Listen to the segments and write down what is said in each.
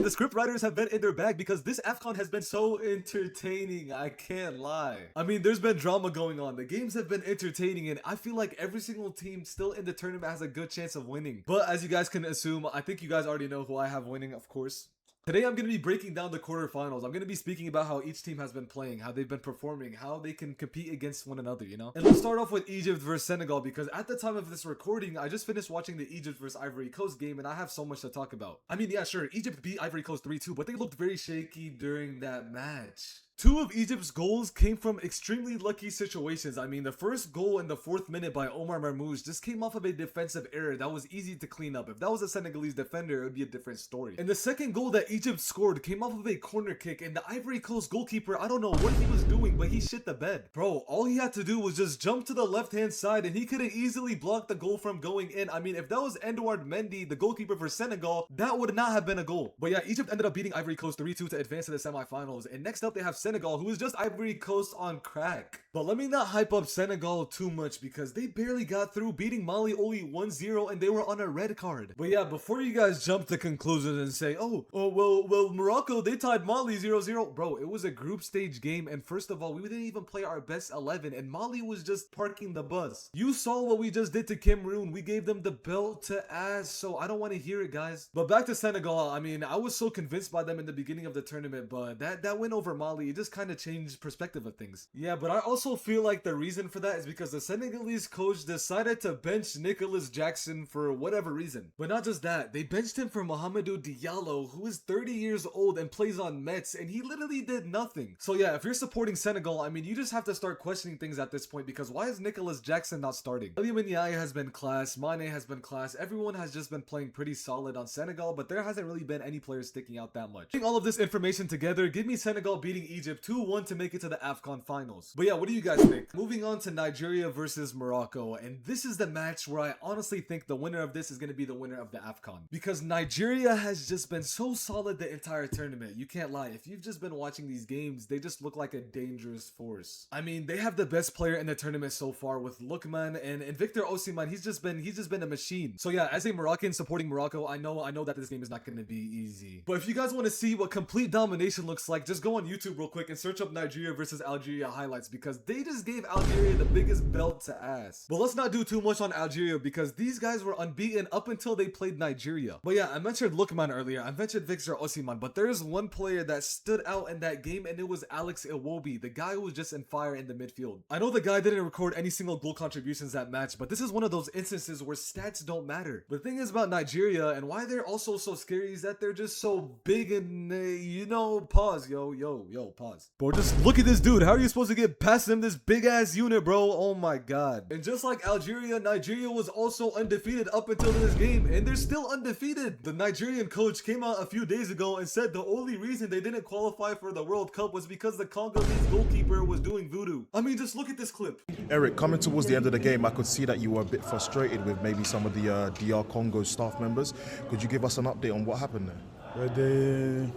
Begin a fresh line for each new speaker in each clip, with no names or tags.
the scriptwriters have been in their bag because this Afcon has been so entertaining. I can't lie. I mean, there's been drama going on. The games have been entertaining, and I feel like every single team still in the tournament has a good chance of winning. But as you guys can assume, I think you guys already know who I have winning, of course. Today I'm going to be breaking down the quarterfinals. I'm going to be speaking about how each team has been playing, how they've been performing, how they can compete against one another, you know? And let's start off with Egypt versus Senegal because at the time of this recording, I just finished watching the Egypt versus Ivory Coast game and I have so much to talk about. I mean, yeah, sure, Egypt beat Ivory Coast 3-2, but they looked very shaky during that match. Two of Egypt's goals came from extremely lucky situations. I mean, the first goal in the 4th minute by Omar Marmoush just came off of a defensive error that was easy to clean up. If that was a Senegalese defender, it would be a different story. And the second goal that Egypt scored came off of a corner kick, and the Ivory Coast goalkeeper, I don't know what he was doing, but he shit the bed. Bro, all he had to do was just jump to the left-hand side, and he could have easily blocked the goal from going in. I mean, if that was Edouard Mendy, the goalkeeper for Senegal, that would not have been a goal. But yeah, Egypt ended up beating Ivory Coast 3-2 to advance to the semifinals. And next up, they have Senegal, who is just Ivory Coast on crack. But let me not hype up Senegal too much because they barely got through, beating Mali only 1-0 and they were on a red card. But yeah, before you guys jump to conclusions and say, well, Morocco, they tied Mali 0-0. Bro, it was a group stage game, and first of all, we didn't even play our best 11 and Mali was just parking the bus. You saw what we just did to Cameroon. We gave them the belt to ass, so I don't want to hear it, guys. But back to Senegal. I mean, I was so convinced by them in the beginning of the tournament, but that win over Mali, it just kind of changed perspective of things. Yeah, but I also feel like the reason for that is because the Senegalese coach decided to bench Nicholas Jackson for whatever reason. But not just that, they benched him for Mahamadou Diallo, who is 30 years old and plays on Mets, and he literally did nothing. So yeah, if you're supporting Senegal, I mean, you just have to start questioning things at this point because why is Nicholas Jackson not starting? William Ndiaye has been class, Mane has been class, everyone has just been playing pretty solid on Senegal, but there hasn't really been any players sticking out that much. Putting all of this information together, give me Senegal beating Egypt 2-1 to make it to the Afcon finals. But yeah, what do you guys think? Moving on to Nigeria versus Morocco, and this is the match where I honestly think the winner of this is going to be the winner of the Afcon. Because Nigeria has just been so solid the entire tournament. You can't lie. If you've just been watching these games, they just look like a dangerous force. I mean, they have the best player in the tournament so far with Lookman and Victor Osimhen. He's just been a machine. So yeah, as a Moroccan supporting Morocco, I know that this game is not going to be easy. But if you guys want to see what complete domination looks like, just go on YouTube real quick and search up Nigeria versus Algeria highlights because they just gave Algeria the biggest belt to ass. But let's not do too much on Algeria because these guys were unbeaten up until they played Nigeria. But yeah, I mentioned Lookman earlier, I mentioned Victor Osimhen, but there's one player that stood out in that game and it was Alex Iwobi, the guy who was just in fire in the midfield. I know the guy didn't record any single goal contributions that match, but this is one of those instances where stats don't matter. But the thing is about Nigeria and why they're also so scary is that they're just so big and you know, pause, pause. Bro, just look at this dude. How are you supposed to get past him, this big ass unit, bro? Oh my god. And just like Algeria, Nigeria was also undefeated up until this game, and they're still undefeated. The Nigerian coach came out a few days ago and said the only reason they didn't qualify for the World Cup was because the Congolese goalkeeper was doing voodoo. I mean, just look at this clip.
Eric, coming towards the end of the game, I could see that you were a bit frustrated with maybe some of the DR Congo staff members. Could you give us an update on what happened there?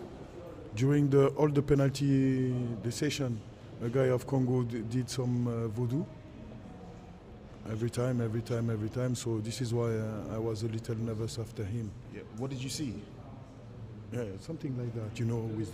During all the penalty session, a guy of Congo did some voodoo. Every time. So this is why I was a little nervous after him.
Yeah. What did you see?
Yeah, something like that. You know, with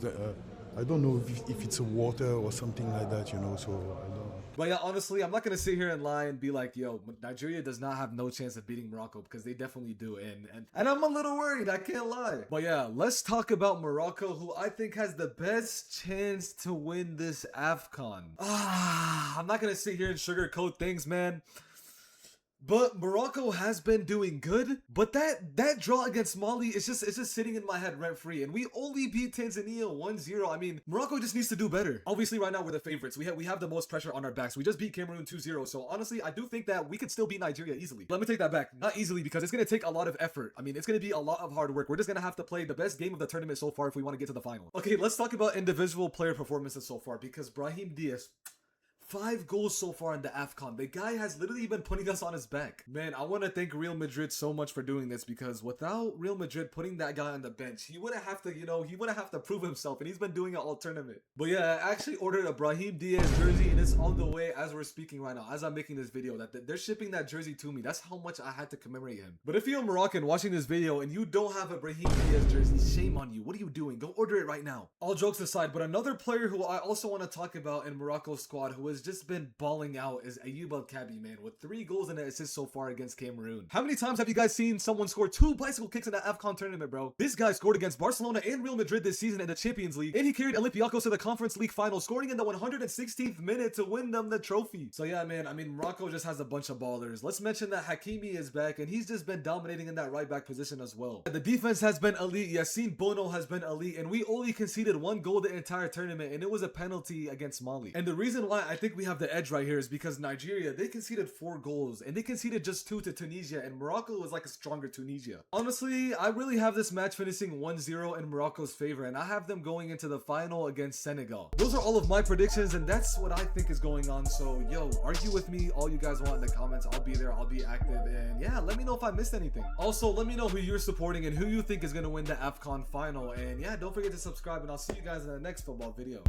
the I don't know if it's a water or something like that. You know, so I don't know.
But yeah, honestly, I'm not going to sit here and lie and be like, yo, Nigeria does not have no chance of beating Morocco because they definitely do. And I'm a little worried, I can't lie. But yeah, let's talk about Morocco, who I think has the best chance to win this Afcon. I'm not going to sit here and sugarcoat things, man. But Morocco has been doing good, but that draw against Mali is just sitting in my head rent free, and we only beat Tanzania 1-0. I mean, Morocco just needs to do better. Obviously, right now we're the favorites. We have the most pressure on our backs. We just beat Cameroon 2-0, so honestly, I do think that we could still beat Nigeria easily. Let me take that back. Not easily because it's gonna take a lot of effort. I mean, it's gonna be a lot of hard work. We're just gonna have to play the best game of the tournament so far if we want to get to the final. Okay, let's talk about individual player performances so far because Brahim Diaz, 5 goals so far in the Afcon. The guy has literally been putting us on his back. Man, I want to thank Real Madrid so much for doing this, because without Real Madrid putting that guy on the bench, he wouldn't have to, he wouldn't have to prove himself, and he's been doing it all tournament. But yeah, I actually ordered a Brahim Diaz jersey, and it's on the way as we're speaking right now, as I'm making this video, that they're shipping that jersey to me. That's how much I had to commemorate him. But if you're a Moroccan watching this video and you don't have a Brahim Diaz jersey, shame on you. What are you doing? Go order it right now. All jokes aside, but another player who I also want to talk about in Morocco's squad who has just been balling out is Ayoub El-Kabi, man, with 3 goals and an assist so far against Cameroon. How many times have you guys seen someone score 2 bicycle kicks in that Afcon tournament, bro? This guy scored against Barcelona and Real Madrid this season in the Champions League, and he carried Olympiacos to the Conference League final, scoring in the 116th minute to win them the trophy. So yeah, man, I mean, Morocco just has a bunch of ballers. Let's mention that Hakimi is back, and he's just been dominating in that right back position as well. The defense has been elite. Yassine Bono has been elite, and we only conceded 1 goal the entire tournament, and it was a penalty against Mali. And the reason why I think we have the edge right here is because Nigeria, they conceded 4 goals, and they conceded just 2 to Tunisia, and Morocco was like a stronger Tunisia. Honestly, I really have this match finishing 1-0 in Morocco's favor, and I have them going into the final against Senegal. Those are all of my predictions, and that's what I think is going on. So yo, argue with me all you guys want in the comments. I'll be there, I'll be active, and yeah, let me know if I missed anything. Also, let me know who you're supporting and who you think is going to win the Afcon final, and yeah, don't forget to subscribe, and I'll see you guys in the next football video.